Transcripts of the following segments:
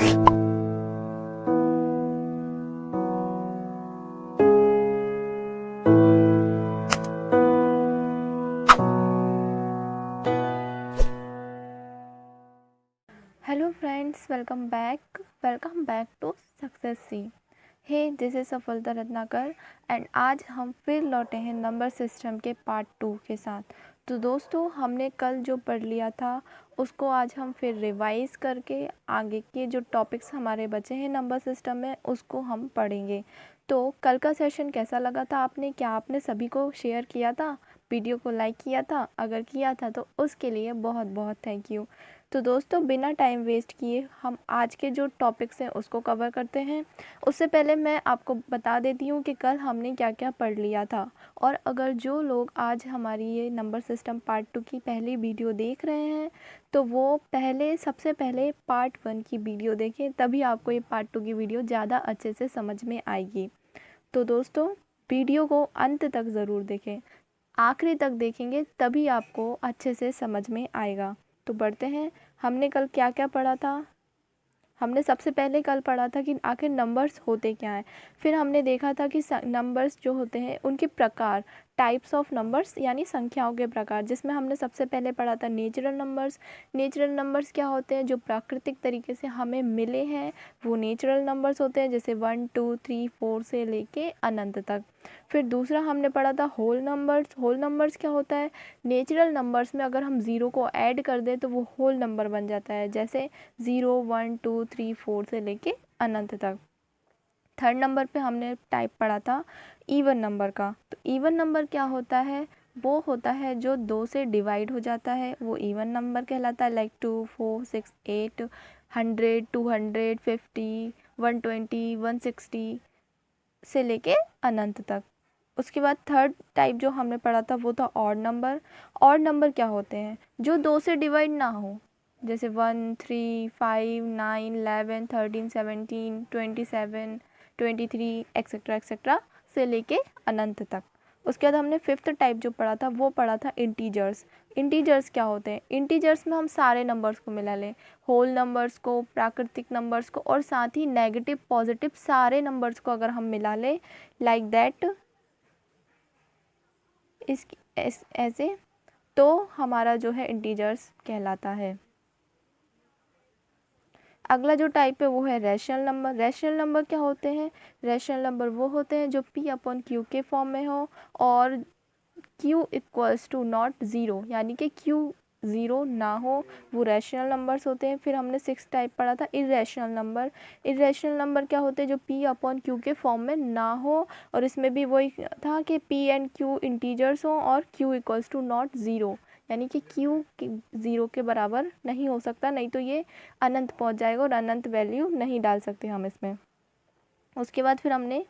Hello friends, welcome back to Success C. Hey, this is सफलता Ratnakar and आज हम फिर लौटे हैं नंबर सिस्टम के पार्ट 2 के साथ। तो दोस्तों, हमने कल जो पढ़ लिया था उसको आज हम फिर रिवाइज करके आगे के जो टॉपिक्स हमारे बचे हैं नंबर सिस्टम में उसको हम पढ़ेंगे। तो कल का सेशन कैसा लगा था आपने? क्या आपने सभी को शेयर किया था? वीडियो को लाइक किया था? अगर किया था तो उसके लिए बहुत बहुत थैंक यू। तो दोस्तों, बिना टाइम वेस्ट किए हम आज के जो टॉपिक्स हैं उसको कवर करते हैं। उससे पहले मैं आपको बता देती हूँ कि कल हमने क्या क्या पढ़ लिया था। और अगर जो लोग आज हमारी ये नंबर सिस्टम पार्ट 2 की पहली वीडियो देख रहे हैं तो वो सबसे पहले पार्ट 1 की वीडियो देखें, तभी आपको ये पार्ट 2 की वीडियो ज़्यादा अच्छे से समझ में आएगी। तो दोस्तों, वीडियो को अंत तक ज़रूर देखें, आखिरी तक देखेंगे तभी आपको अच्छे से समझ में आएगा। तो बढ़ते हैं, हमने कल क्या क्या पढ़ा था। हमने सबसे पहले कल पढ़ा था कि आखिर नंबर्स होते क्या हैं। फिर हमने देखा था कि नंबर्स जो होते हैं उनके प्रकार, टाइप्स ऑफ नंबर्स यानी संख्याओं के प्रकार, जिसमें हमने सबसे पहले पढ़ा था नेचुरल नंबर्स। नेचुरल नंबर्स क्या होते हैं? जो प्राकृतिक तरीके से हमें मिले हैं वो नेचुरल नंबर्स होते हैं, जैसे 1 2 3 4 से लेके अनंत तक। फिर दूसरा हमने पढ़ा था होल नंबर्स। होल नंबर्स क्या होता है? नेचुरल नंबर्स में अगर हम ज़ीरो को ऐड कर दें तो वो होल नंबर बन जाता है, जैसे 0 1 2 3 4 से लेके अनंत तक। थर्ड नंबर पे हमने टाइप पढ़ा था इवन नंबर का। तो इवन नंबर क्या होता है? वो होता है जो 2 से डिवाइड हो जाता है, वो इवन नंबर कहलाता है। लाइक 2 4 6 8 100 200 50 120 160 से लेके अनंत तक। उसके बाद थर्ड टाइप जो हमने पढ़ा था वो था ऑड नंबर। ऑड नंबर क्या होते हैं? जो 2 से डिवाइड ना हो, जैसे 1 3 5 9 11 13 17 27 23 एक्सेट्रा एक्सेट्रा से लेके अनंत तक। उसके बाद हमने फिफ्थ टाइप जो पढ़ा था वो पढ़ा था इंटीजर्स। इंटीजर्स क्या होते हैं? इंटीजर्स में हम सारे नंबर्स को मिला लें, होल नंबर्स को, प्राकृतिक नंबर्स को और साथ ही नेगेटिव पॉजिटिव सारे नंबर्स को अगर हम मिला लें, लाइक दैट ऐसे, तो हमारा जो है इंटीजर्स कहलाता है। अगला जो टाइप है वो है रैशनल नंबर। रैशनल नंबर क्या होते हैं? रैशनल नंबर वो होते हैं जो p/q के फॉर्म में हो और q equals to not zero, यानी कि q ज़ीरो ना हो, वो रैशनल नंबर्स होते हैं। फिर हमने 6 टाइप पढ़ा था इरेशनल नंबर। इरेशनल नंबर क्या होते हैं? जो p/q के फॉर्म में ना हो, और इसमें भी वही था कि p एंड q इंटीजर्स हो और q equals to not zero, यानी कि q ज़ीरो के बराबर नहीं हो सकता, नहीं तो ये अनंत पहुंच जाएगा और अनंत वैल्यू नहीं डाल सकते हम इसमें। उसके बाद फिर हमने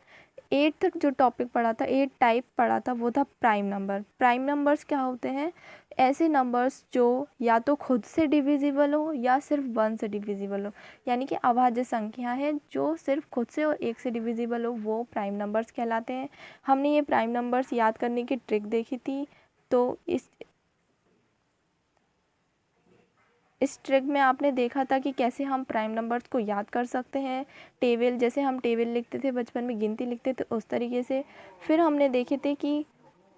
8 तक जो टॉपिक पढ़ा था, 8 टाइप पढ़ा था, वो था प्राइम नंबर। प्राइम नंबर्स क्या होते हैं? ऐसे नंबर्स जो या तो खुद से डिविजिबल हो या सिर्फ 1 से डिविजिबल हो, यानी कि अभाज्य संख्या है जो सिर्फ खुद से और 1 से डिविजिबल हो, वो प्राइम नंबर्स कहलाते हैं। हमने ये प्राइम नंबर्स याद करने की ट्रिक देखी थी। तो इस ट्रिक में आपने देखा था कि कैसे हम प्राइम नंबर्स को याद कर सकते हैं। टेबल, जैसे हम टेबल लिखते थे बचपन में, गिनती लिखते थे, उस तरीके से। फिर हमने देखे थे कि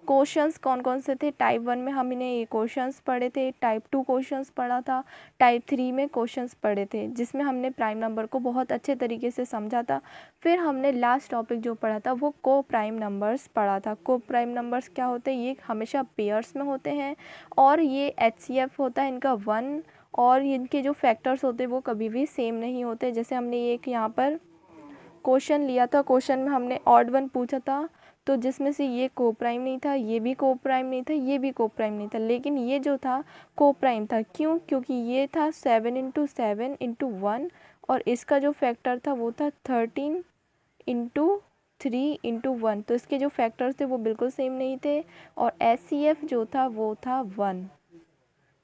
क्वेश्चंस कौन कौन से थे। टाइप 1 में हमने ये क्वेश्चंस पढ़े थे, टाइप 2 क्वेश्चंस पढ़ा था, टाइप 3 में क्वेश्चंस पढ़े थे, जिसमें हमने प्राइम नंबर को बहुत अच्छे तरीके से समझा था। फिर हमने लास्ट टॉपिक जो पढ़ा था वो को प्राइम नंबर्स पढ़ा था। को प्राइम नंबर्स क्या होते हैं? ये हमेशा पेयर्स में होते हैं और ये HCF होता है इनका 1, और इनके जो फैक्टर्स होते हैं वो कभी भी सेम नहीं होते। जैसे हमने एक यहाँ पर क्वेश्चन लिया था, क्वेश्चन में हमने ऑड 1 पूछा था, तो जिसमें से ये को प्राइम नहीं था, ये भी को प्राइम नहीं था, ये भी को प्राइम नहीं था, लेकिन ये जो था को प्राइम था। क्यों? क्योंकि ये था 7 इंटू 7 इंटू 1 और इसका जो फैक्टर था वो था 13 इंटू 3 इंटू 1, तो इसके जो फैक्टर्स थे वो बिल्कुल सेम नहीं थे और HCF जो था वो था 1,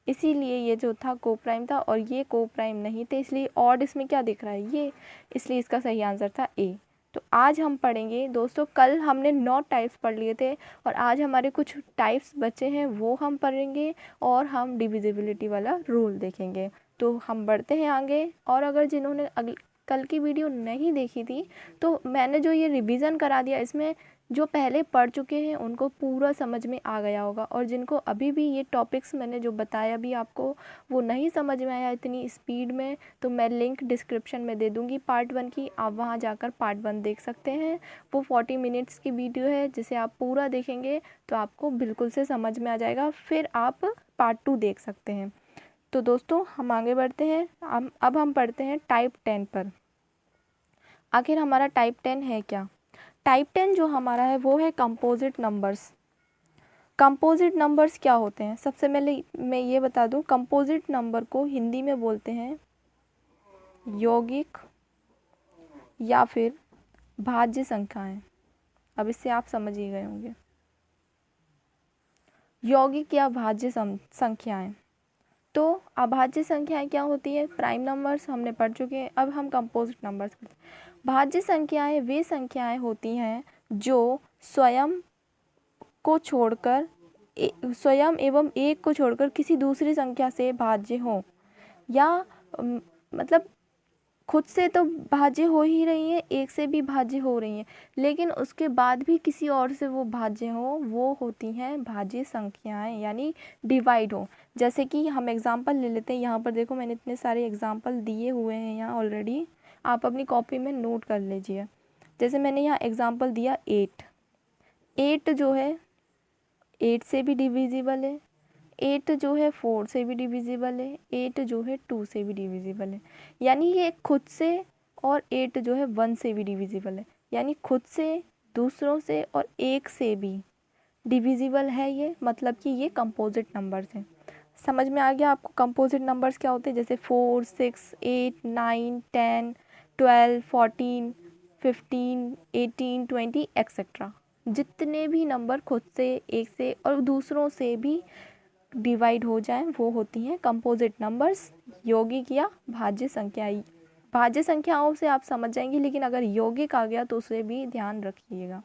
इसीलिए ये जो था को प्राइम था और ये को प्राइम नहीं थे, इसलिए ऑड इसमें क्या दिख रहा है? ये, इसलिए इसका सही आंसर था ए। तो आज हम पढ़ेंगे दोस्तों, कल हमने 9 टाइप्स पढ़ लिए थे और आज हमारे कुछ टाइप्स बचे हैं वो हम पढ़ेंगे और हम डिविजिबिलिटी वाला रूल देखेंगे। तो हम बढ़ते हैं आगे। और अगर जिन्होंने कल की वीडियो नहीं देखी थी तो मैंने जो ये रिवीजन करा दिया, इसमें जो पहले पढ़ चुके हैं उनको पूरा समझ में आ गया होगा, और जिनको अभी भी ये टॉपिक्स मैंने जो बताया भी आपको वो नहीं समझ में आया इतनी स्पीड में, तो मैं लिंक डिस्क्रिप्शन में दे दूँगी पार्ट 1 की, आप वहाँ जाकर पार्ट 1 देख सकते हैं। वो 40 मिनट्स की वीडियो है, जिसे आप पूरा देखेंगे तो आपको बिल्कुल से समझ में आ जाएगा, फिर आप पार्ट 2 देख सकते हैं। तो दोस्तों हम आगे बढ़ते हैं। अब हम पढ़ते हैं टाइप 10 पर। आखिर हमारा टाइप 10 है क्या? टाइप 10 जो हमारा है वो है कंपोजिट नंबर्स। कंपोजिट नंबर्स क्या होते हैं? सबसे पहले मैं ये बता दूं, कंपोजिट नंबर को हिंदी में बोलते हैं यौगिक या फिर भाज्य संख्याएं। अब इससे आप समझ ही गए होंगे, यौगिक या भाज्य संख्याएं। तो अभाज्य संख्याएं क्या होती है? प्राइम नंबर्स हमने पढ़ चुके हैं, अब हम कंपोजिट नंबर्स पढ़ते हैं। भाज्य संख्याएं वे संख्याएं होती हैं जो स्वयं को छोड़कर स्वयं एवं एक को छोड़कर किसी दूसरी संख्या से भाज्य हो, या मतलब खुद से तो भाज्य हो ही रही है, एक से भी भाज्य हो रही है, लेकिन उसके बाद भी किसी और से वो भाज्य हो, वो होती हैं भाज्य संख्याएं, यानी डिवाइड हो। जैसे कि हम एग्जांपल ले लेते हैं, यहाँ पर देखो मैंने इतने सारे एग्जांपल दिए हुए हैं यहाँ ऑलरेडी, आप अपनी कॉपी में नोट कर लीजिए। जैसे मैंने यहाँ एग्जांपल दिया 8 जो है 8 से भी डिविजिबल है, 8 जो है 4 से भी डिविजिबल है, 8 जो है 2 से भी डिविजिबल है, यानी ये खुद से, और 8 जो है 1 से भी डिविजिबल है, यानी खुद से, दूसरों से और एक से भी डिविजिबल है ये, मतलब कि ये कंपोजिट नंबर्स हैं। समझ में आ गया आपको कंपोजिट नंबर्स क्या होते हैं? जैसे 4, 6, 8, 9, 10, 12, 14, 15, 18, 20 एक्सेट्रा। जितने भी नंबर खुद से, एक से और दूसरों से भी डिवाइड हो जाएं वो होती हैं कंपोजिट नंबर्स, यौगिक या भाज्य संख्याएं। भाज्य संख्याओं से आप समझ जाएंगे, लेकिन अगर यौगिक आ गया तो उसे भी ध्यान रखिएगा।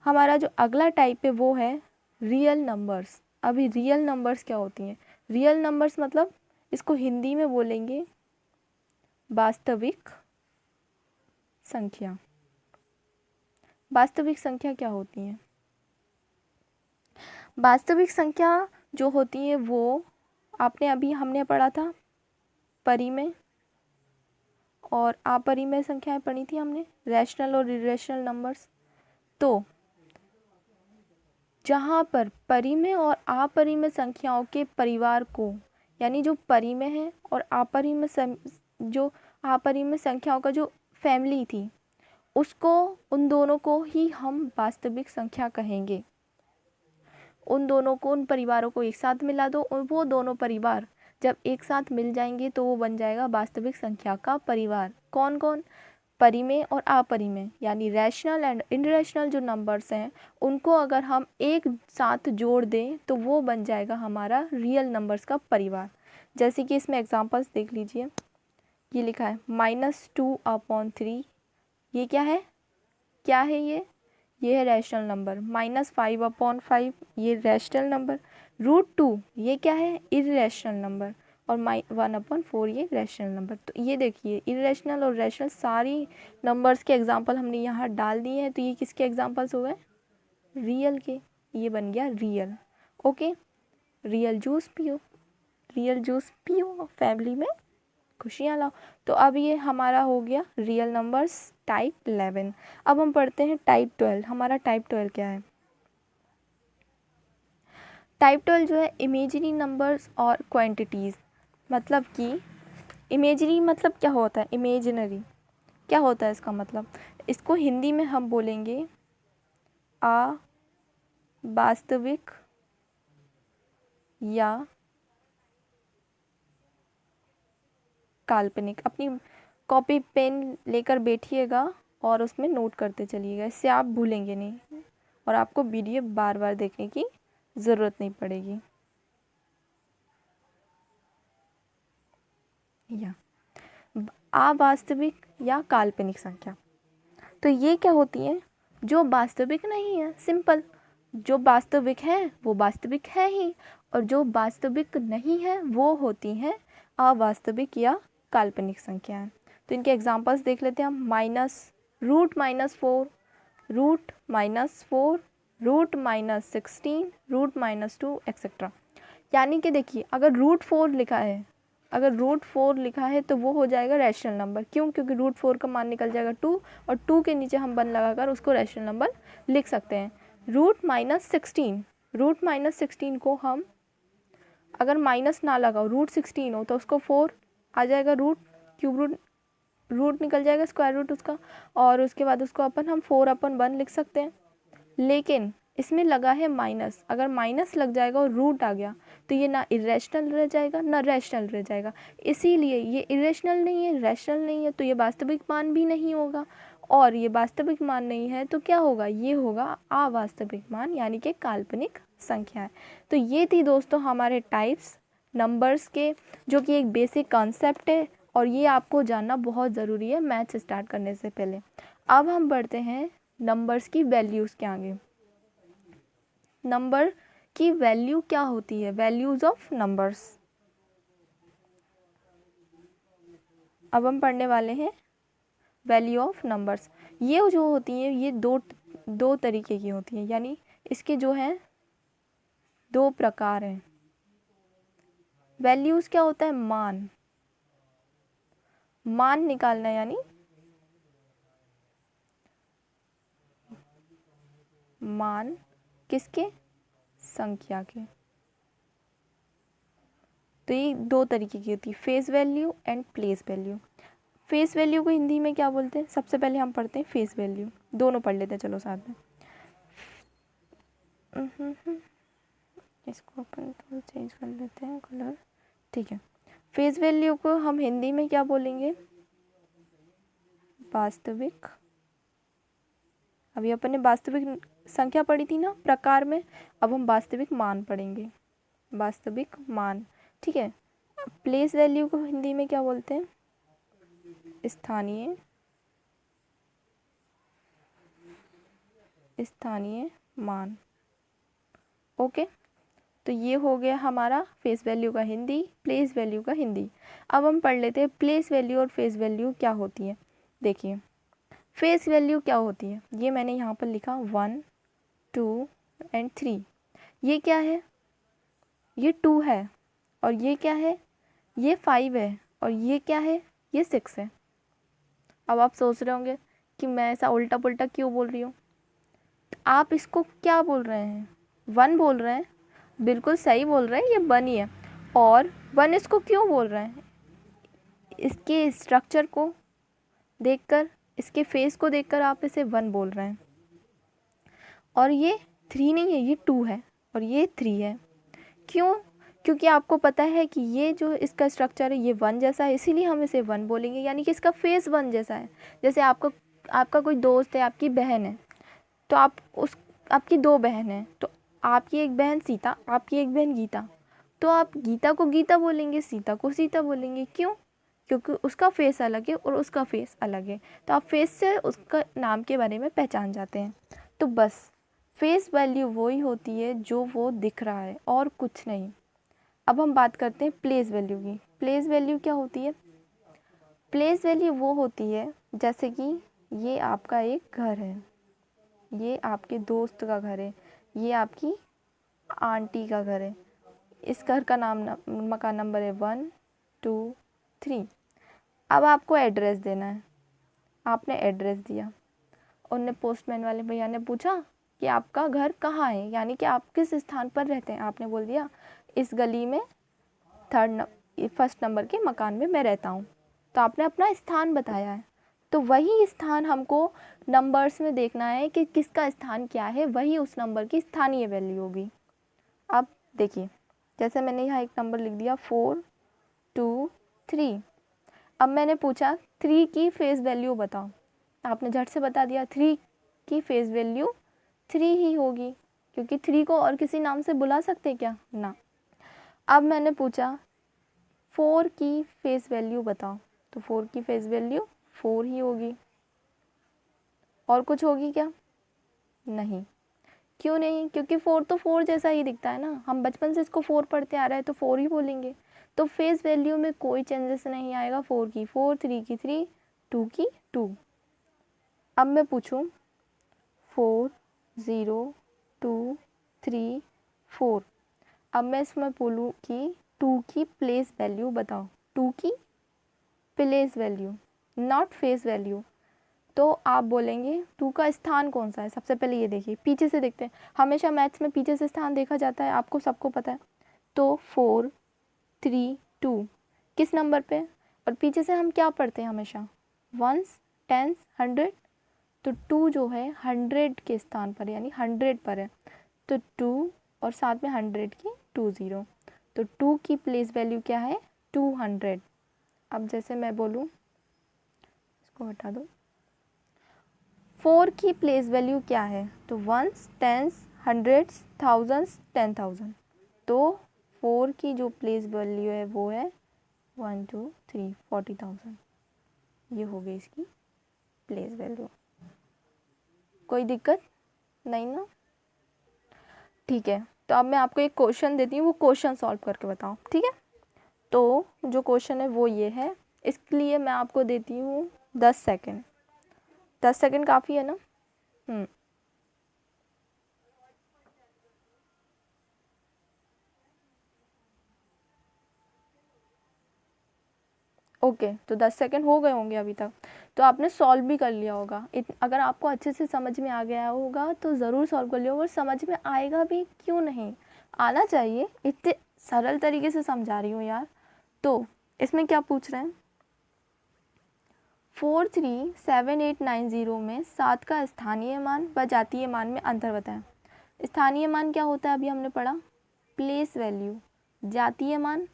हमारा जो अगला टाइप है वो है रियल नंबर्स। अभी रियल नंबर्स क्या होती हैं? रियल नंबर्स मतलब इसको हिंदी में बोलेंगे वास्तविक संख्या। वास्तविक संख्या क्या होती है? वास्तविक संख्या जो होती है वो आपने अभी हमने पढ़ा था परिमेय और अपरिमेय संख्याएं पढ़ी थी हमने, रैशनल और इरेशनल नंबर्स। तो जहाँ पर परिमेय और अपरिमेय संख्याओं के परिवार को, यानी जो परिमेय है और जो अपरिमेय संख्याओं का जो फैमिली थी, उसको, उन दोनों को ही हम वास्तविक संख्या कहेंगे। उन दोनों को, उन परिवारों को एक साथ मिला दो और वो दोनों परिवार जब एक साथ मिल जाएंगे तो वो बन जाएगा वास्तविक संख्या का परिवार। कौन कौन? परिमेय और अपरिमेय, यानी रैशनल एंड इनरैशनल जो नंबर्स हैं उनको अगर हम एक साथ जोड़ दें तो वो बन जाएगा हमारा रियल नंबर्स का परिवार। जैसे कि इसमें एग्जांपल्स देख लीजिए, ये लिखा है -2/3, ये क्या है? क्या है ये है रैशनल नंबर। -5/5, ये रैशनल नंबर। √2 ये क्या है? Irrational number. और 1/4 ये रैशनल नंबर। तो ये देखिए इर्रेशनल और रैशनल सारी नंबर्स के एग्जांपल हमने यहाँ डाल दिए हैं, तो ये किसके एग्जांपल्स हो गए? रियल के। ये बन गया रियल। ओके, रियल जूस पियो, रियल जूस पियो, फैमिली में खुशियाँ लाओ। तो अब ये हमारा हो गया रियल नंबर्स टाइप 11। अब हम पढ़ते हैं टाइप 12। हमारा टाइप 12 क्या है? टाइप 12 जो है इमेजिनरी नंबर्स और क्वांटिटीज़। मतलब कि इमेजिनरी मतलब क्या होता है? इमेजिनरी क्या होता है इसका मतलब? इसको हिंदी में हम बोलेंगे अवास्तविक या काल्पनिक। अपनी कॉपी पेन लेकर बैठिएगा और उसमें नोट करते चलिएगा, इससे आप भूलेंगे नहीं और आपको वीडियो बार बार देखने की ज़रूरत नहीं पड़ेगी। या अवास्तविक या काल्पनिक संख्या, तो ये क्या होती है? जो वास्तविक नहीं है, सिंपल। जो वास्तविक है वो वास्तविक है ही, और जो वास्तविक नहीं है वो होती हैं अवास्तविक या काल्पनिक संख्या है। तो इनके एग्जांपल्स देख लेते हैं हम। Root minus four, root minus four, root minus 16, root minus 2 etcetera. यानी कि देखिए अगर रूट 4 लिखा है, अगर रूट 4 लिखा है तो वो हो जाएगा रैशनल नंबर। क्यों? क्योंकि रूट 4 का मान निकल जाएगा 2 और 2 के नीचे हम 1 लगाकर उसको रैशनल नंबर लिख सकते हैं। रूट माइनस 16, रूट माइनस 16 को हम अगर माइनस ना लगाओ, रूट 16 हो तो उसको 4 आ जाएगा, रूट क्यूब रूट निकल जाएगा, स्क्वायर रूट उसका, और उसके बाद उसको हम 4/1 लिख सकते हैं। लेकिन इसमें लगा है माइनस, अगर माइनस लग जाएगा और रूट आ गया तो ये ना इरेशनल रह जाएगा ना रैशनल रह जाएगा। इसीलिए ये इरेशनल नहीं है, रैशनल नहीं है, तो ये वास्तविक मान भी नहीं होगा, और ये वास्तविक मान नहीं है तो क्या होगा? ये होगा अवास्तविक मान, यानी कि काल्पनिक संख्या है। तो ये थी दोस्तों हमारे टाइप्स नंबर्स के, जो कि एक बेसिक कॉन्सेप्ट है और ये आपको जानना बहुत ज़रूरी है मैथ्स स्टार्ट करने से पहले। अब हम बढ़ते हैं नंबर्स की वैल्यूज़ के आगे। नंबर की वैल्यू क्या होती है? Values of numbers. अब हम पढ़ने वाले हैं वैल्यू ऑफ नंबर्स। ये जो होती हैं ये दो तरीके की होती हैं, यानी इसके जो हैं 2 प्रकार हैं। वैल्यूज़ क्या होता है? मान, मान निकालना, यानी मान किसके? संख्या के। तो ये 2 तरीके की होती है, face value and place value. Face value को हिंदी में क्या बोलते हैं? सबसे पहले हम पढ़ते हैं फेस वैल्यू, दोनों पढ़ लेते हैं चलो साथ में। इसको अपन थोड़ा चेंज कर लेते हैं कलर, ठीक है। फेस वैल्यू को हम हिंदी में क्या बोलेंगे? वास्तविक। अभी अपन ने वास्तविक संख्या पढ़ी थी ना प्रकार में, अब हम वास्तविक मान पढ़ेंगे, वास्तविक मान, ठीक है। प्लेस वैल्यू को हिंदी में क्या बोलते हैं? स्थानीय, स्थानीय मान। ओके, तो ये हो गया हमारा फेस वैल्यू का हिंदी, प्लेस वैल्यू का हिंदी। अब हम पढ़ लेते हैं प्लेस वैल्यू और फेस वैल्यू क्या होती है। देखिए फेस वैल्यू क्या होती है, ये मैंने यहाँ पर लिखा 1, 2 एंड 3। ये क्या है? ये 2 है, और ये क्या है? ये 5 है, और ये क्या है? ये 6 है। अब आप सोच रहे होंगे कि मैं ऐसा उल्टा पुल्टा क्यों बोल रही हूँ। आप इसको क्या बोल रहे हैं? 1 बोल रहे हैं, बिल्कुल सही बोल रहे हैं, ये 1 ही है। और 1 इसको क्यों बोल रहे हैं? इसके स्ट्रक्चर को देखकर, इसके फेस को देखकर आप इसे 1 बोल रहे हैं। और ये 3 नहीं है, ये 2 है, और ये 3 है। क्यों? क्योंकि आपको पता है कि ये जो इसका स्ट्रक्चर है ये 1 जैसा है, इसीलिए हम इसे 1 बोलेंगे, यानी कि इसका फेस 1 जैसा है। जैसे आपका कोई दोस्त है, आपकी बहन है, तो आपकी 2 बहन हैं, तो आपकी एक बहन सीता, आपकी एक बहन गीता, तो आप गीता को गीता बोलेंगे, सीता को सीता बोलेंगे। क्यों? क्योंकि उसका फेस अलग है और उसका फेस अलग है, तो आप फेस से उसका नाम के बारे में पहचान जाते हैं। तो बस फेस वैल्यू वही होती है जो वो दिख रहा है, और कुछ नहीं। अब हम बात करते हैं प्लेस वैल्यू की। प्लेस वैल्यू क्या होती है? प्लेस वैल्यू वो होती है, जैसे कि ये आपका एक घर है, ये आपके दोस्त का घर है, ये आपकी आंटी का घर है। इस घर का मकान नंबर है 1, 2, 3। अब आपको एड्रेस देना है, आपने एड्रेस दिया, उनने पोस्टमैन वाले भैया ने पूछा कि आपका घर कहाँ है, यानी कि आप किस स्थान पर रहते हैं। आपने बोल दिया इस गली में 1st नंबर के मकान में मैं रहता हूँ, तो आपने अपना स्थान बताया है। तो वही स्थान हमको नंबर्स में देखना है कि किसका स्थान क्या है, वही उस नंबर की स्थानीय वैल्यू होगी। अब देखिए जैसे मैंने यहाँ एक नंबर लिख दिया 4, 2, 3। अब मैंने पूछा 3 की फेस वैल्यू बताओ, आपने झट से बता दिया 3 की फेस वैल्यू 3 ही होगी, क्योंकि 3 को और किसी नाम से बुला सकते क्या ना। अब मैंने पूछा 4 की फेस वैल्यू बताओ, तो 4 की फेस वैल्यू 4 ही होगी, और कुछ होगी क्या? नहीं। क्यों नहीं? क्योंकि 4 तो 4 जैसा ही दिखता है ना, हम बचपन से इसको 4 पढ़ते आ रहे हैं, तो 4 ही बोलेंगे। तो फेस वैल्यू में कोई चेंजेस नहीं आएगा। 4 की 4, 3 की 3, 2 की 2। अब मैं पूछूं 4 0 2 3 4। अब मैं इसमें बोलूँ कि 2 की प्लेस वैल्यू बताओ, 2 की place value, not face value. तो आप बोलेंगे 2 का स्थान कौन सा है। सबसे पहले ये देखिए, पीछे से देखते हैं, हमेशा मैथ्स में पीछे से स्थान देखा जाता है, आपको सबको पता है। तो 4 3 2 किस नंबर पे, और पीछे से हम क्या पढ़ते हैं हमेशा, वंस, टेंस, 100। तो 2 जो है 100 के स्थान पर, यानी 100 पर है। तो 2 और साथ में 100 की 20। तो 2 की प्लेस वैल्यू क्या है, 200। अब जैसे मैं बोलूँ, इसको हटा दो, 4 की प्लेस वैल्यू क्या है, तो वंस, टेंस, हंड्रेड्स, थाउजेंड्स, 10,000। तो 4 की जो प्लेस वैल्यू है वो है 1 2 3 40,000। ये हो गई इसकी प्लेस वैल्यू। कोई दिक्कत नहीं ना? ठीक है, तो अब मैं आपको एक क्वेश्चन देती हूँ, वो क्वेश्चन सॉल्व करके बताओ, ठीक है। तो जो क्वेश्चन है वो ये है, इसके लिए मैं आपको देती हूँ 10 सेकेंड। 10 सेकेंड काफ़ी है ना? ओके, तो 10 सेकेंड हो गए होंगे अभी तक, तो आपने सॉल्व भी कर लिया होगा। अगर आपको अच्छे से समझ में आ गया होगा तो ज़रूर सॉल्व कर लिया होगा, और समझ में आएगा भी, क्यों नहीं आना चाहिए, इतने सरल तरीके से समझा रही हूँ यार। तो इसमें क्या पूछ रहे हैं, 437890 में 7 का स्थानीय मान व जातीय मान में अंतर बताएं। स्थानीय मान क्या होता है, अभी हमने पढ़ा, प्लेस वैल्यू। जातीय मान,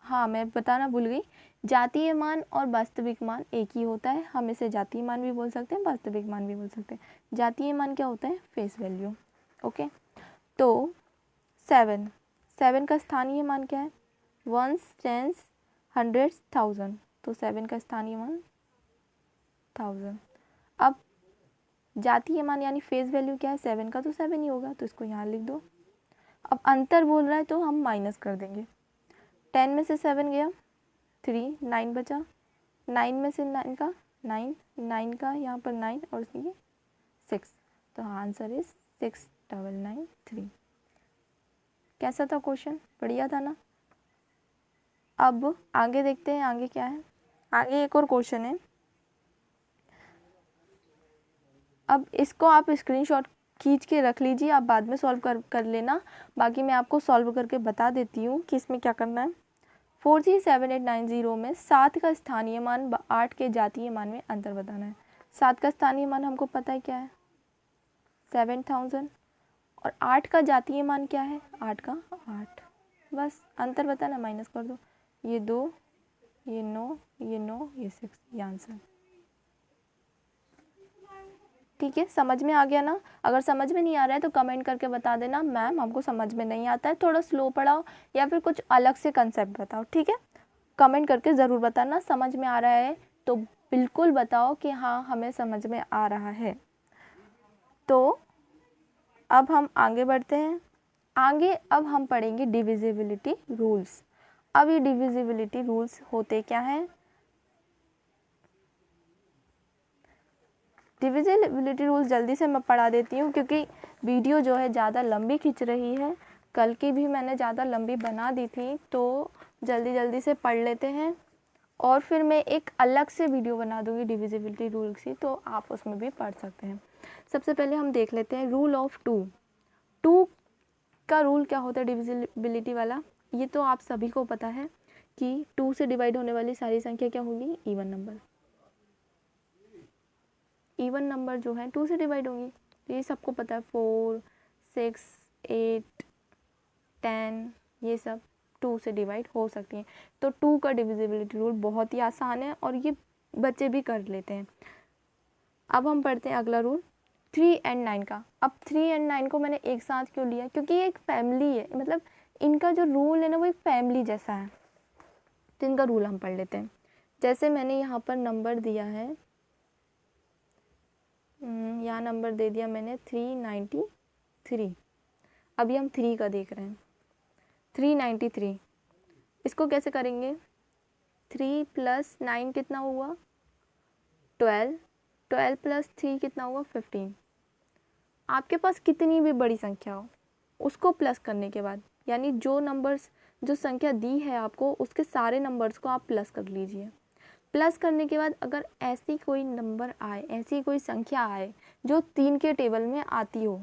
हाँ मैं बताना भूल गई, जातीय मान और वास्तविक मान एक ही होता है। हम इसे जातीय मान भी बोल सकते हैं, वास्तविक मान भी बोल सकते हैं। जातीय मान क्या होता है, फेस वैल्यू। ओके, तो 7 का स्थानीय मान क्या है, वंस, टेंस, हंड्रेड्स, थाउजेंड। तो 7 का स्थानीय मान 1000। अब जातीय मान यानी फेस वैल्यू क्या है, 7 का तो 7 ही होगा, तो इसको यहाँ लिख दो। अब अंतर बोल रहा है तो हम माइनस कर देंगे। 10 में से 7 गया, 3, 9 बचा, 9 में से 9 का 9, 9 का यहाँ पर 9 और ये 6। तो आंसर इज 6993। कैसा था क्वेश्चन, बढ़िया था ना? अब आगे देखते हैं, आगे क्या है। आगे एक और क्वेश्चन है, अब इसको आप स्क्रीनशॉट खींच के रख लीजिए, आप बाद में सॉल्व कर लेना। बाकी मैं आपको सॉल्व करके बता देती हूँ कि इसमें क्या करना है। 437890 में 7 का स्थानीय मान 8 के जातीय मान में अंतर बताना है। 7 का स्थानीय मान हमको पता है क्या है, 7000, और 8 का जातीय मान क्या है, 8 का 8। बस अंतर बताना, माइनस कर दो, ये 2, ये 9, ये 9, ये 6, ये आंसर। ठीक है, समझ में आ गया ना? अगर समझ में नहीं आ रहा है तो कमेंट करके बता देना, मैम हमको समझ में नहीं आता है, थोड़ा स्लो पढ़ाओ या फिर कुछ अलग से कंसेप्ट बताओ, ठीक है। कमेंट करके ज़रूर बताना, समझ में आ रहा है तो बिल्कुल बताओ कि हाँ हमें समझ में आ रहा है। तो अब हम आगे बढ़ते हैं। आगे अब हम पढ़ेंगे डिविजिबिलिटी रूल्स। अब ये डिविजिबिलिटी रूल्स होते क्या हैं, डिविजिबिलिटी रूल्स जल्दी से मैं पढ़ा देती हूँ, क्योंकि वीडियो जो है ज़्यादा लंबी खींच रही है। कल की भी मैंने ज़्यादा लंबी बना दी थी, तो जल्दी जल्दी से पढ़ लेते हैं, और फिर मैं एक अलग से वीडियो बना दूँगी डिविजिबिलिटी रूल्स की, तो आप उसमें भी पढ़ सकते हैं। सबसे पहले हम देख लेते हैं रूल ऑफ 2। 2 का रूल क्या होता है डिविजिबिलिटी वाला, ये तो आप सभी को पता है कि 2 से डिवाइड होने वाली सारी संख्या क्या होगी, इवन नंबर। इवन नंबर जो है 2 से डिवाइड होंगी, तो ये सबको पता है। 4 6 8 10 ये सब 2 से डिवाइड हो सकती हैं। तो 2 का डिविजिबिलिटी रूल बहुत ही आसान है, और ये बच्चे भी कर लेते हैं। अब हम पढ़ते हैं अगला रूल 3 एंड 9 का। अब 3 एंड 9 को मैंने एक साथ क्यों लिया, क्योंकि ये एक फैमिली है, मतलब इनका जो रूल है ना वो एक फैमिली जैसा है। तो इनका रूल हम पढ़ लेते हैं। जैसे मैंने यहाँ पर नंबर दिया है, यहाँ नंबर दे दिया मैंने 393। अभी हम 3 का देख रहे हैं, 393। इसको कैसे करेंगे, 3 + 9 कितना हुआ 12, 12 + 3 कितना हुआ 15। आपके पास कितनी भी बड़ी संख्या हो उसको प्लस करने के बाद, यानी जो संख्या दी है आपको उसके सारे नंबर्स को आप प्लस कर लीजिए। प्लस करने के बाद अगर ऐसी कोई नंबर आए, ऐसी कोई संख्या आए जो 3 के टेबल में आती हो,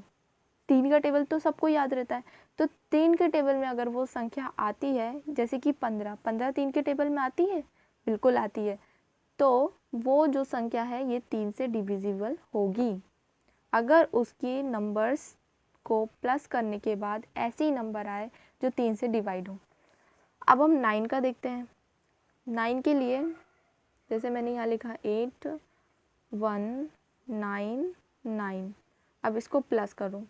3 का टेबल तो सबको याद रहता है, तो 3 के टेबल में अगर वो संख्या आती है, जैसे कि 15, 15 3 के टेबल में आती है, बिल्कुल आती है, तो वो जो संख्या है ये 3 से डिविजिबल होगी अगर उसकी नंबर्स को प्लस करने के बाद ऐसे ही नंबर आए जो 3 से डिवाइड हो। अब हम 9 का देखते हैं। 9 के लिए जैसे मैंने यहाँ लिखा 8 1 9 9। अब इसको प्लस करो,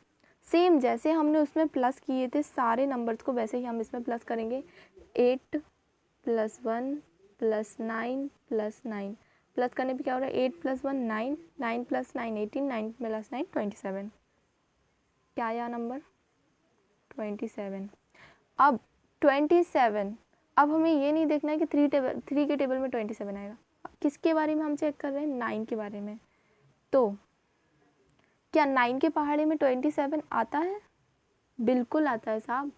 सेम जैसे हमने उसमें प्लस किए थे सारे नंबर्स को वैसे ही हम इसमें प्लस करेंगे। 8 + 1 + 9 + 9 प्लस करने पे क्या हो रहा है, 8 + 1 9, 9 + 9 18, 9 + 9 27। क्या आया नंबर 27। अब 27, अब हमें ये नहीं देखना है कि 3 के टेबल में 27 आएगा, किसके बारे में हम चेक कर रहे हैं, 9 के बारे में। तो क्या 9 के पहाड़े में 27 आता है, बिल्कुल आता है साहब।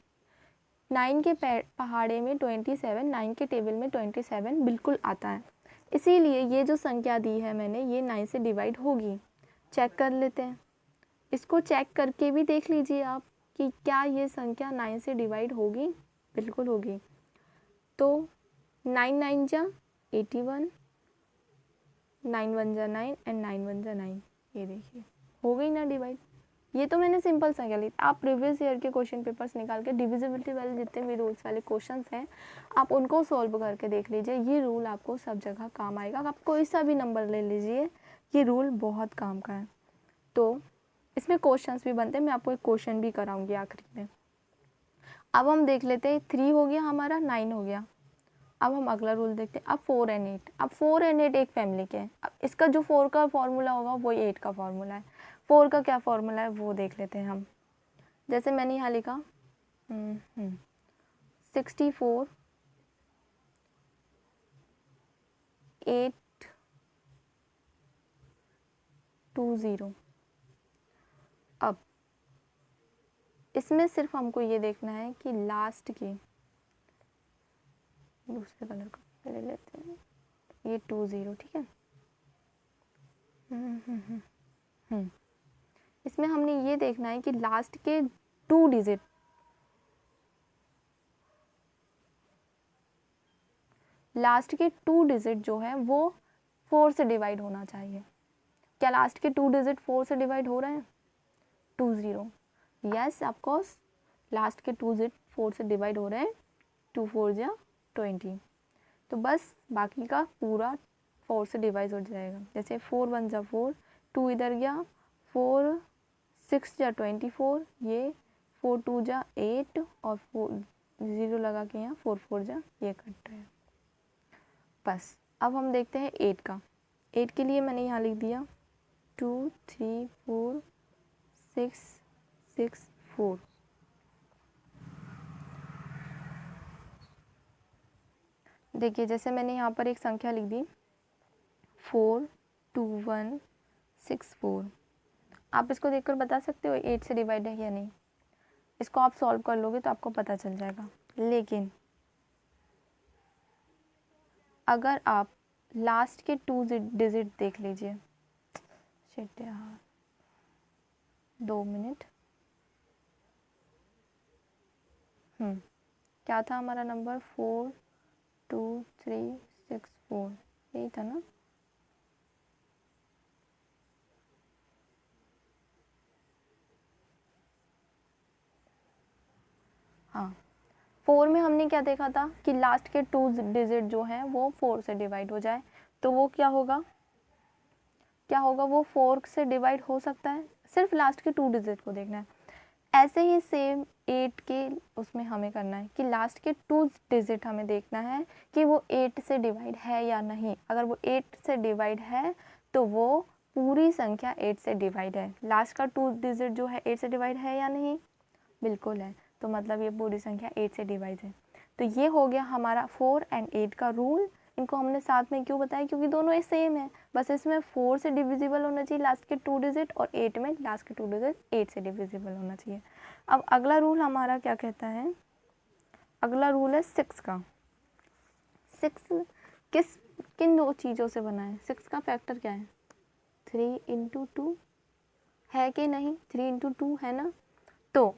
9 के पहाड़े में 27, 9 के टेबल में 27 बिल्कुल आता है। इसीलिए ये जो संख्या दी है मैंने ये 9 से डिवाइड होगी। चेक कर लेते हैं, इसको चेक करके भी देख लीजिए आप कि क्या ये संख्या 9 से डिवाइड होगी, बिल्कुल होगी। तो 9 9 जा 81, 9 1 जा 9 एंड 9 1 जा 9, ये देखिए हो गई ना डिवाइड। ये तो मैंने सिंपल संख्या ली। आप प्रीवियस ईयर के क्वेश्चन पेपर्स निकाल के डिविजिबिलिटी वाले जितने भी रूल्स वाले क्वेश्चंस हैं आप उनको सॉल्व करके देख लीजिए। ये रूल आपको सब जगह काम आएगा, आप कोई सा भी नंबर ले लीजिए, ये रूल बहुत काम का है। तो इसमें क्वेश्चंस भी बनते हैं, मैं आपको एक क्वेश्चन भी कराऊंगी आखिरी में। अब हम देख लेते हैं, 3 हो गया हमारा, 9 हो गया। अब हम अगला रूल देखते हैं। अब 4 एंड 8, अब 4 एंड 8 एक फैमिली के हैं। अब इसका जो 4 का फॉर्मूला होगा वही 8 का फॉर्मूला है। 4 का क्या फॉर्मूला है वो देख लेते हैं हम। जैसे मैंने यहाँ लिखा 64 8 2 0। अब इसमें सिर्फ हमको ये देखना है कि लास्ट की, दूसरे कलर का ले लेते हैं, ये 2 0 ठीक है। इसमें हमने ये देखना है कि लास्ट के 2 डिजिट, लास्ट के 2 डिजिट जो है वो 4 से डिवाइड होना चाहिए। क्या लास्ट के 2 डिजिट 4 से डिवाइड हो रहे हैं, 2 0, यस ऑफ कोर्स लास्ट के 2 डिजिट 4 से डिवाइड हो रहे हैं, 2 4 जा 20। तो बस बाकी का पूरा 4 से डिवाइड हो जाएगा। जैसे 4 1 जा 4, 2 इधर गया, 4 6 जा 24, ये 4 2 जा 8 और 4 0 लगा के यहाँ 4 4 जा ये कट रहे हैं। बस अब हम देखते हैं 8 का। 8 के लिए मैंने यहाँ लिख दिया 2 3 4 6 6 4। देखिए जैसे मैंने यहाँ पर एक संख्या लिख दी 4 2 1 6 4। आप इसको देखकर बता सकते हो 8 से डिवाइड है या नहीं, इसको आप सॉल्व कर लोगे तो आपको पता चल जाएगा। लेकिन अगर आप लास्ट के 2 डिजिट देख लीजिए, शिट यार 2 मिनट, क्या था हमारा नंबर 4 2 3 6 4, यही था ना। हाँ 4 में हमने क्या देखा था कि लास्ट के 2 डिजिट जो हैं वो 4 से डिवाइड हो जाए, तो वो क्या होगा, वो 4 से डिवाइड हो सकता है, सिर्फ लास्ट के 2 डिजिट को देखना है। ऐसे ही सेम 8 के उसमें हमें करना है कि लास्ट के 2 डिजिट हमें देखना है कि वो 8 से डिवाइड है या नहीं। अगर वो 8 से डिवाइड है तो वो पूरी संख्या 8 से डिवाइड है। लास्ट का 2 डिजिट जो है 8 से डिवाइड है या नहीं, बिल्कुल है, तो मतलब ये पूरी संख्या 8 से डिवाइड है। तो ये हो गया हमारा 4 एंड 8 का रूल। इनको हमने साथ में क्यों बताया, क्योंकि दोनों ही सेम है, बस इसमें 4 से डिविजिबल होना चाहिए लास्ट के 2 डिजिट, और 8 में लास्ट के 2 डिजिट 8 से डिविजिबल होना चाहिए। अब अगला रूल हमारा क्या कहता है, अगला रूल है 6 का। 6 किन दो चीज़ों से बना है, 6 का फैक्टर क्या है, 3 इंटू 2 है कि नहीं, 3 इंटू 2 है ना। तो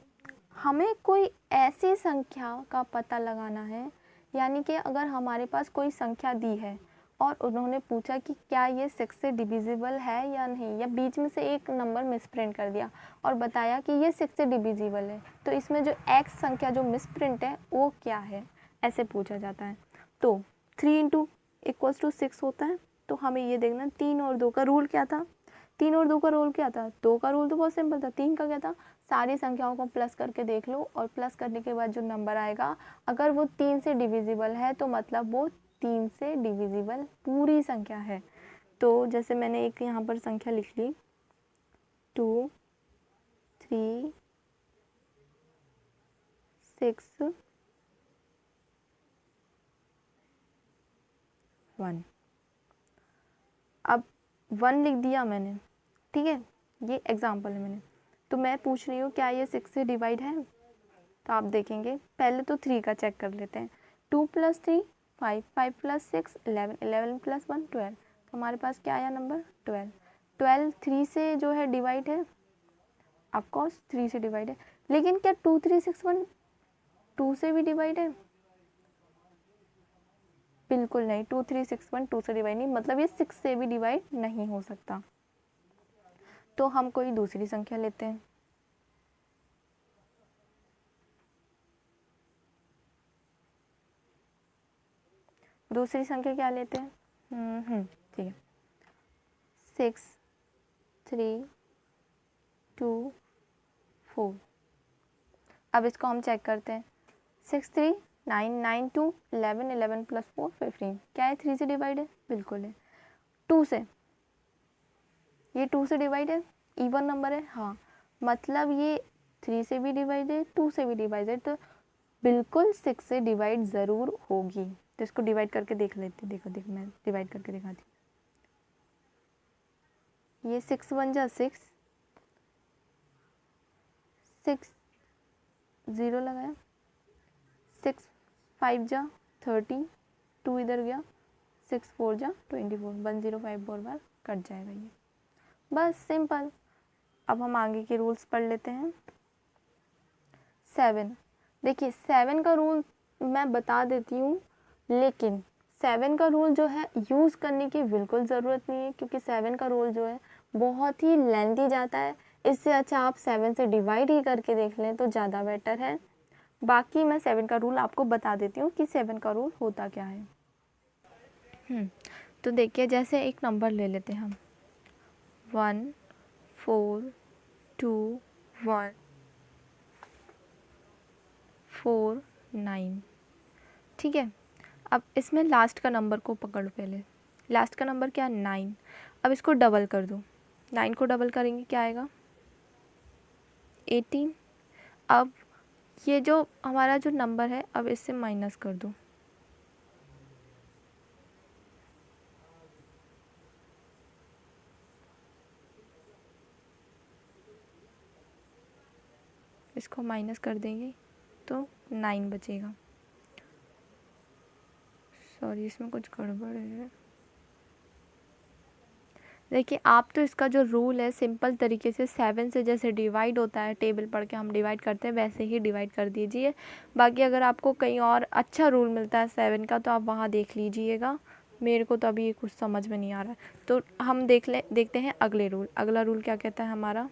हमें कोई ऐसी संख्या का पता लगाना है, यानी कि अगर हमारे पास कोई संख्या दी है और उन्होंने पूछा कि क्या ये 6 से डिविजिबल है या नहीं, या बीच में से एक नंबर मिसप्रिंट कर दिया और बताया कि ये 6 से डिविजिबल है, तो इसमें जो x संख्या जो मिसप्रिंट है वो क्या है, ऐसे पूछा जाता है। तो 3 इंटू इक्वल्स टू 6 होता है। तो हमें ये देखना 3 और 2 का रूल क्या था, 3 और 2 का रूल क्या था, 2 का रूल तो बहुत सिंपल था, 3 का क्या था, सारी संख्याओं को प्लस करके देख लो, और प्लस करने के बाद जो नंबर आएगा अगर वो 3 से डिविजिबल है तो मतलब वो 3 से डिविजिबल पूरी संख्या है। तो जैसे मैंने एक यहाँ पर संख्या लिख ली 2 3 6 1, अब 1 लिख दिया मैंने, ठीक है, ये एग्जाम्पल है मैंने। तो मैं पूछ रही हूँ क्या ये 6 से डिवाइड है, तो आप देखेंगे पहले तो 3 का चेक कर लेते हैं, 2 + 3 5, 5 + 6 11, 11 + 1 12, तो हमारे पास क्या आया नंबर 12। 12 3 से जो है डिवाइड है, ऑफकोर्स 3 से डिवाइड है, लेकिन क्या 2 3 6 1 2 से भी डिवाइड है, बिल्कुल नहीं, 2 3 6 1 2 से डिवाइड नहीं, मतलब ये 6 से भी डिवाइड नहीं हो सकता। तो हम कोई दूसरी संख्या लेते हैं, दूसरी संख्या क्या लेते हैं, ठीक है, 6 3 2 4। अब इसको हम चेक करते हैं, 6 3 9 9 2 11, 11 + 4 15, क्या है 3 से डिवाइड है, बिल्कुल है। 2 से, ये 2 से डिवाइड है, इवन नंबर है, हाँ, मतलब ये 3 से भी डिवाइड है 2 से भी डिवाइड है, तो बिल्कुल 6 से डिवाइड ज़रूर होगी। तो इसको डिवाइड करके देख लेते हैं, देखो देखो मैं डिवाइड करके दिखाती हूँ। ये 6 1 जा 6, 6 0 लगाया, 6 5 जा 30, 2 इधर गया, 6 4 जा 24, 1054 बार कट जाएगा ये, बस सिंपल। अब हम आगे के रूल्स पढ़ लेते हैं। 7, देखिए 7 का रूल मैं बता देती हूँ, लेकिन 7 का रूल जो है यूज़ करने की बिल्कुल ज़रूरत नहीं है, क्योंकि 7 का रूल जो है बहुत ही लेंथी जाता है। इससे अच्छा आप 7 से डिवाइड ही करके देख लें तो ज़्यादा बेटर है। बाकी मैं 7 का रूल आपको बता देती हूँ कि 7 का रूल होता क्या है। तो देखिए जैसे एक नंबर ले लेते हैं हम 1 4 2 1 4 9, ठीक है। अब इसमें लास्ट का नंबर को पकड़ो, पहले लास्ट का नंबर क्या है 9। अब इसको डबल कर दो, 9 को डबल करेंगे क्या आएगा 18। अब ये जो हमारा जो नंबर है अब इससे माइनस कर दो, इसको माइनस कर देंगे तो 9 बचेगा। सॉरी इसमें कुछ गड़बड़ है। देखिए आप तो इसका जो रूल है सिंपल तरीके से 7 से जैसे डिवाइड होता है, टेबल पढ़ के हम डिवाइड करते हैं वैसे ही डिवाइड कर दीजिए। बाकी अगर आपको कहीं और अच्छा रूल मिलता है 7 का तो आप वहाँ देख लीजिएगा, मेरे को तो अभी ये कुछ समझ में नहीं आ रहा है। तो हम देखते हैं अगले रूल। अगला रूल क्या कहता है हमारा,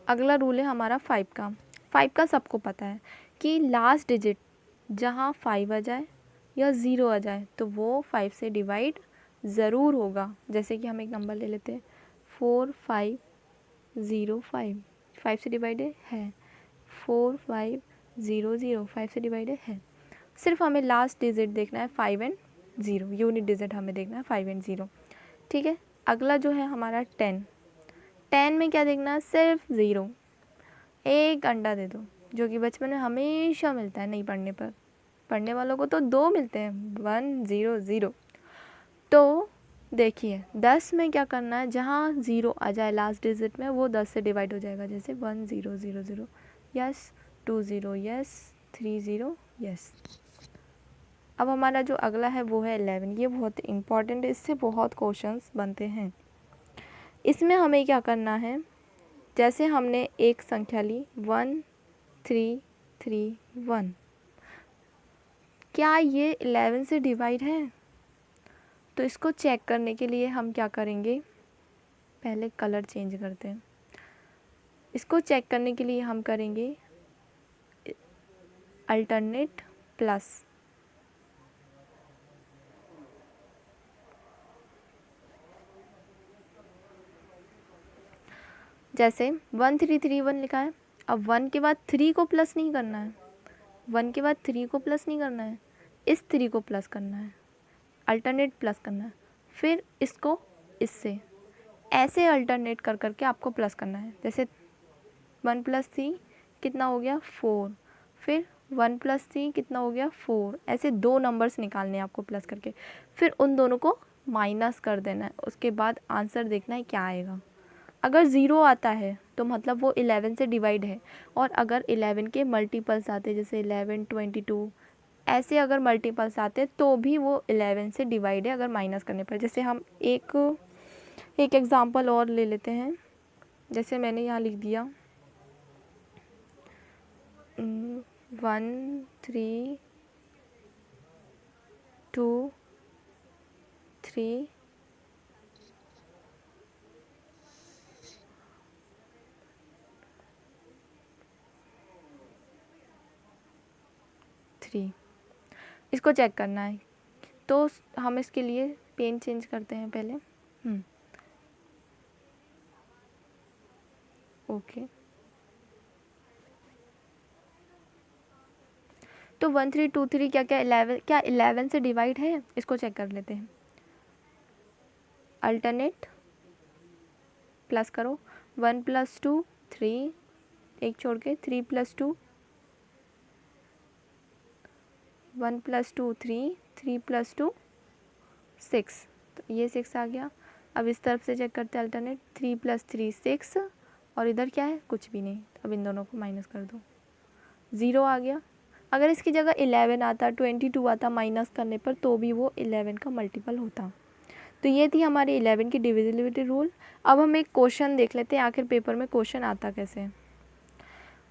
अगला रूल है हमारा 5 का। 5 का सबको पता है कि लास्ट डिजिट जहाँ 5 आ जाए या 0 आ जाए तो वो 5 से डिवाइड ज़रूर होगा। जैसे कि हम एक नंबर ले लेते हैं 4505, 5 से डिवाइडेड है। 4500, 5 से डिवाइडेड है। सिर्फ हमें लास्ट डिजिट देखना है 5 एंड 0, यूनिट डिजिट हमें देखना है 5 एंड 0, ठीक है। अगला जो है हमारा 10 में क्या देखना है, सिर्फ 0, एक अंडा दे दो, जो कि बचपन में हमेशा मिलता है नहीं पढ़ने पर। पढ़ने वालों को तो 2 मिलते हैं, 1 0 0। तो देखिए 10 में क्या करना है, जहाँ 0 आ जाए लास्ट डिजिट में वो 10 से डिवाइड हो जाएगा। जैसे 1 0 0 0, यस, 2 0, यस, 3 0, यस। अब हमारा जो अगला है वो है 11। ये बहुत इम्पॉर्टेंट है, इससे बहुत क्वेश्चंस बनते हैं। इसमें हमें क्या करना है, जैसे हमने एक संख्या ली 1 3 3 1, क्या ये 11 से डिवाइड है? तो इसको चेक करने के लिए हम क्या करेंगे, पहले कलर चेंज करते हैं। इसको चेक करने के लिए हम करेंगे अल्टरनेट प्लस। जैसे 1 3 3 1 लिखा है। अब 1 के बाद 3 को प्लस नहीं करना है, 1 के बाद 3 को प्लस नहीं करना है, इस 3 को प्लस करना है, अल्टरनेट प्लस करना है। फिर इसको इससे ऐसे अल्टरनेट कर करके आपको प्लस करना है। जैसे 1 + 3 कितना हो गया 4, फिर 1 + 3 कितना हो गया 4। ऐसे 2 नंबर्स निकालने हैं आपको प्लस करके, फिर उन दोनों को माइनस कर देना है। उसके बाद आंसर देखना है क्या आएगा। अगर 0 आता है तो मतलब वो 11 से डिवाइड है, और अगर 11 के मल्टीपल्स आते जैसे 11 22 ऐसे अगर मल्टीपल्स आते तो भी वो 11 से डिवाइड है अगर माइनस करने पर। जैसे हम एक एग्ज़ाम्पल और ले लेते हैं। जैसे मैंने यहाँ लिख दिया 1 3 2 3 3। इसको चेक करना है, तो हम इसके लिए पेन चेंज करते हैं पहले। ओके, तो 1 3 2 3 क्या 11 से डिवाइड है, इसको चेक कर लेते हैं। अल्टरनेट प्लस करो, 1 + 2 3, एक छोड़ के 3 + 2 1 + 2 3, 3 + 2 6, तो ये 6 आ गया। अब इस तरफ से चेक करते हैं अल्टरनेट, 3 + 3 6, और इधर क्या है कुछ भी नहीं। अब इन दोनों को माइनस कर दो, 0 आ गया। अगर इसकी जगह 11 आता, 22 आता माइनस करने पर, तो भी वो 11 का मल्टीपल होता। तो ये थी हमारी 11 की डिविजिबिलिटी रूल। अब हम एक क्वेश्चन देख लेते हैं आखिर पेपर में क्वेश्चन आता कैसे है।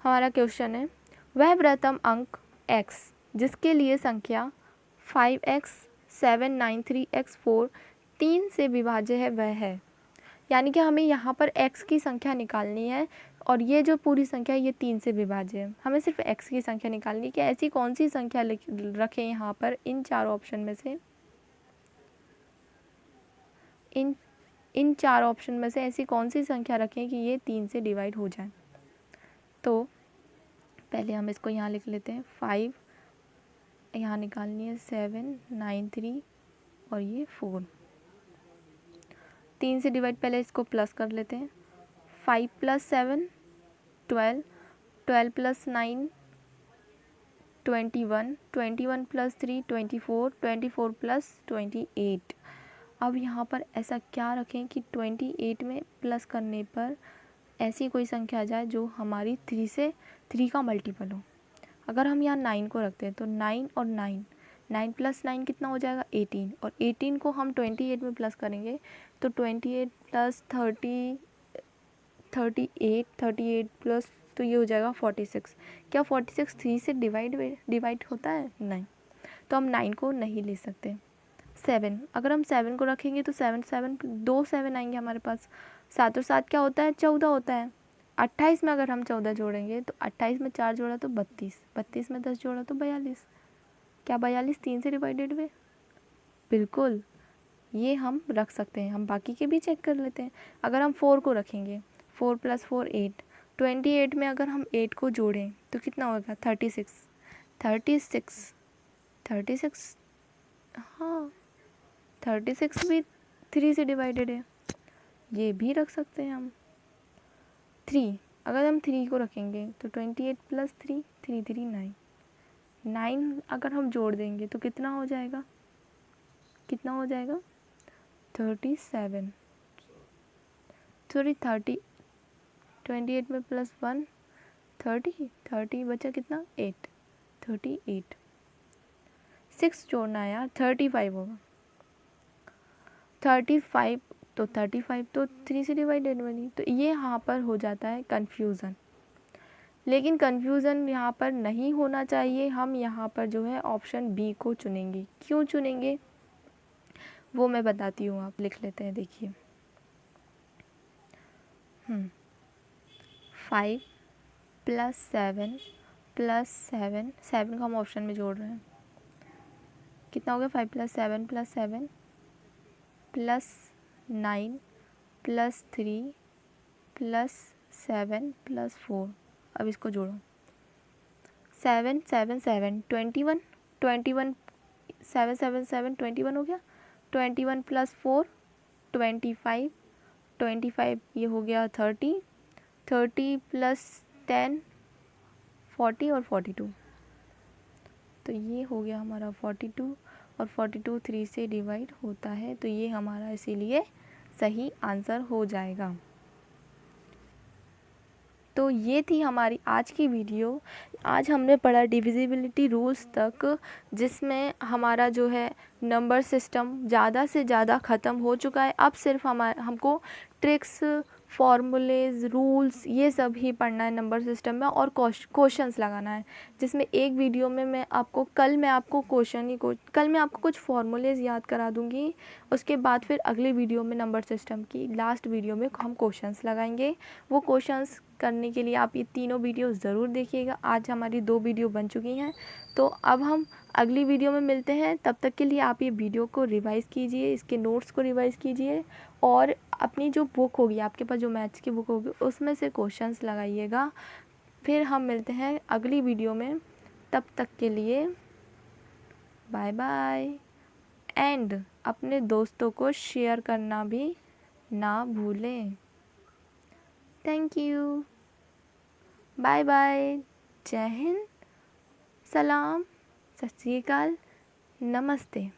हमारा क्वेश्चन है, वह प्रथम अंक x जिसके लिए संख्या 5x 793x4 3 से विभाज्य है वह है। यानी कि हमें यहाँ पर x की संख्या निकालनी है, और ये जो पूरी संख्या है ये 3 से विभाज्य है। हमें सिर्फ x की संख्या निकालनी है कि ऐसी कौन सी संख्या रखें यहाँ पर इन चारों ऑप्शन में से, इन 4 ऑप्शन में से ऐसी कौन सी संख्या रखें कि ये 3 से डिवाइड हो जाए। तो पहले हम इसको यहाँ लिख लेते हैं 5, यहाँ निकालनी है 7 9 3 और ये 4। 3 से डिवाइड, पहले इसको प्लस कर लेते हैं। 5 + 7 12, 12 + 9 21, 21 + 3 24, 24 + 28। अब यहाँ पर ऐसा क्या रखें कि 28 में प्लस करने पर ऐसी कोई संख्या आ जाए जो हमारी 3 का मल्टीपल हो। अगर हम यहाँ 9 को रखते हैं तो 9 और 9, 9 + 9 कितना हो जाएगा 18, और 18 को हम 28 में प्लस करेंगे तो 28 + 30 38, 38 प्लस, तो ये हो जाएगा 46। क्या 46 3 से डिवाइड होता है? नहीं, तो हम 9 को नहीं ले सकते। 7, अगर हम 7 को रखेंगे तो 7 2 7 आएंगे हमारे पास। 7 और 7 क्या होता है? 14 होता है। 28 में अगर हम 14 जोड़ेंगे तो 28 में 4 जोड़ा तो 32, 32 में 10 जोड़ा तो 42। क्या 42 3 से डिवाइडेड हुए? बिल्कुल, ये हम रख सकते हैं। हम बाकी के भी चेक कर लेते हैं। अगर हम 4 को रखेंगे, 4 + 4 8, 28 में अगर हम 8 को जोड़ें तो कितना होगा? 36, 36, 36, हाँ 36 भी 3 से डिवाइडेड है, ये भी रख सकते हैं हम। 3 अगर हम 3 को रखेंगे तो 28 + 3, 3 3 9, 9 अगर हम जोड़ देंगे तो कितना हो जाएगा, कितना हो जाएगा 37, सॉरी 30, 28 में +1 30, 30 बचा कितना 8, 38, 6 जोड़ना है यार, 35 होगा, 35, तो 35 तो 3 से डिवाइडेड बनी, तो ये यहाँ पर हो जाता है कन्फ्यूज़न। लेकिन कन्फ्यूज़न यहाँ पर नहीं होना चाहिए, हम यहाँ पर जो है ऑप्शन बी को चुनेंगे। क्यों चुनेंगे वो मैं बताती हूँ, आप लिख लेते हैं, देखिए 5 + 7 + 7, 7 को हम ऑप्शन में जोड़ रहे हैं, कितना हो गया 5 + 7 + 7 + 9 + 3 + 7 + 4, अब इसको जोड़ो 7 7 7 21, 21 7 7 7 21 हो गया, 21 + 4 25, 25 ये हो गया 30, 30 + 10 40 और 42, तो ये हो गया हमारा 42, और 42 3 से डिवाइड होता है, तो ये हमारा इसीलिए सही आंसर हो जाएगा। तो ये थी हमारी आज की वीडियो। आज हमने पढ़ा डिविजिबिलिटी रूल्स तक, जिसमें हमारा जो है नंबर सिस्टम ज़्यादा से ज़्यादा ख़त्म हो चुका है। अब सिर्फ हमको ट्रिक्स, फॉर्मूलेज, रूल्स ये सब ही पढ़ना है नंबर सिस्टम में, और क्वेश्चंस लगाना है, जिसमें एक वीडियो में मैं आपको कल मैं आपको कुछ फॉर्मूलेज याद करा दूँगी। उसके बाद फिर अगले वीडियो में नंबर सिस्टम की लास्ट वीडियो में हम क्वेश्चंस लगाएंगे। वो क्वेश्चंस करने के लिए आप ये तीनों वीडियो ज़रूर देखिएगा। आज हमारी 2 वीडियो बन चुकी हैं, तो अब हम अगली वीडियो में मिलते हैं। तब तक के लिए आप ये वीडियो को रिवाइज़ कीजिए, इसके नोट्स को रिवाइज़ कीजिए, और अपनी जो बुक होगी, आपके पास जो मैथ्स की बुक होगी, उसमें से क्वेश्चंस लगाइएगा। फिर हम मिलते हैं अगली वीडियो में। तब तक के लिए बाय बाय, एंड अपने दोस्तों को शेयर करना भी ना भूलें। थैंक यू, बाय बाय, जय हिंद, सलाम, सत श्री अकाल, नमस्ते।